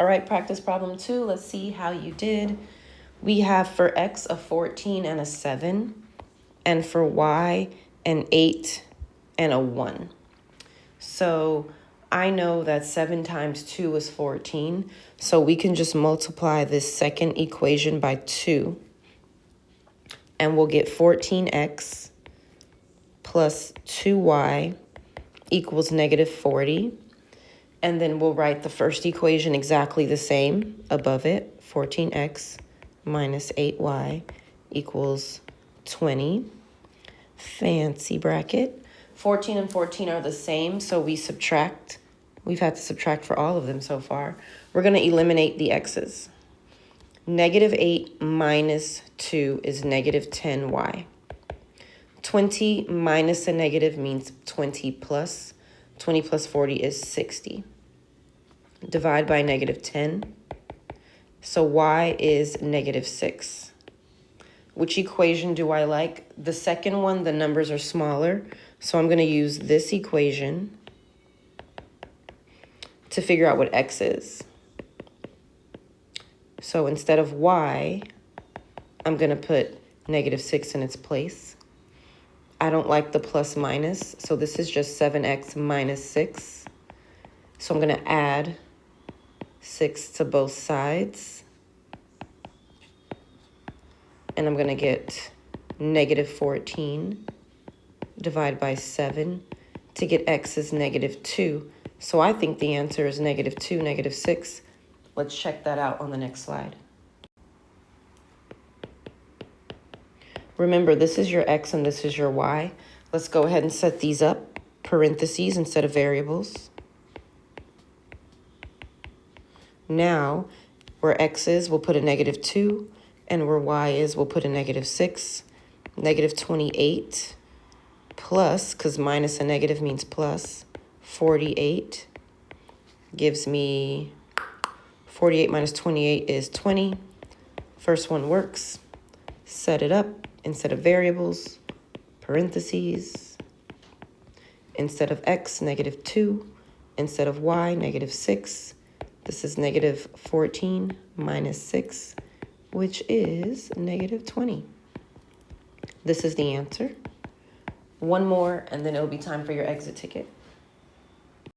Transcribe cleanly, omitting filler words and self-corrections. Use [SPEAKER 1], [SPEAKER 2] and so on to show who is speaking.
[SPEAKER 1] All right, practice problem 2. Let's see how you did. We have for x a 14 and a 7, and for y an 8 and a 1. So I know that 7 times 2 is 14, so we can just multiply this second equation by 2, and we'll get 14x plus 2y equals negative 40. And then we'll write the first equation exactly the same above it. 14x minus 8y equals 20. Fancy bracket. 14 and 14 are the same, so we subtract. We've had to subtract for all of them so far. We're going to eliminate the x's. Negative 8 minus 2 is negative 10y. 20 minus a negative means 20 plus. 20 plus 40 is 60. Divide by negative 10. So y is negative 6. Which equation do I like? The second one, the numbers are smaller. So I'm going to use this equation to figure out what x is. So instead of y, I'm going to put negative 6 in its place. I don't like the plus minus, so this is just 7x minus 6. So I'm going to add 6 to both sides. And I'm going to get negative 14 divided by 7 to get x is negative 2. So I think the answer is negative 2, negative 6. Let's check that out on the next slide. Remember, this is your x and this is your y. Let's go ahead and set these up, parentheses instead of variables. Now, where x is, we'll put a negative 2, and where y is, we'll put a negative 6. Negative 28 plus, because minus a negative means plus, 48 gives me 48 minus 28 is 20. First one works. Set it up. Instead of variables, parentheses. Instead of x, negative 2. Instead of y, negative 6. This is negative 14 minus 6, which is negative 20. This is the answer. One more, and then it'll be time for your exit ticket.